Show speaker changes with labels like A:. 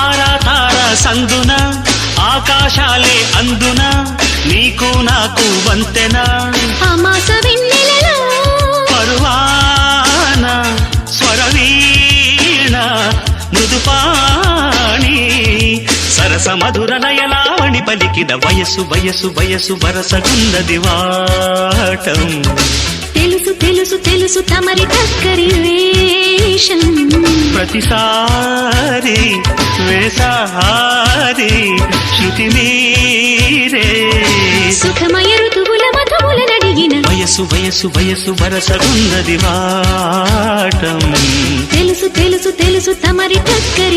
A: తారా తారా సందున ఆకాశాలే అందున నీకు నాకు వంతెన
B: అమాస వెన్నెలలో
A: పరువాన స్వరవీణ మృదుపాణి సరస మధుర నయలావణి పలికిన వయసు వయసు వయసు వరసగున్నది వాటం
B: తెలుసు తెలుసు తెలుసు తమరి టక్కరి వేషం
A: ప్రతిసారి వేసారి శృతి మీరే
B: సుఖమయ ఋతువుల మధువుల నడిగిన
A: వయసు వయసు వయసు వరసగున్నది వాటం
B: తెలుసు తెలుసు తెలుసు తమరి టక్కరి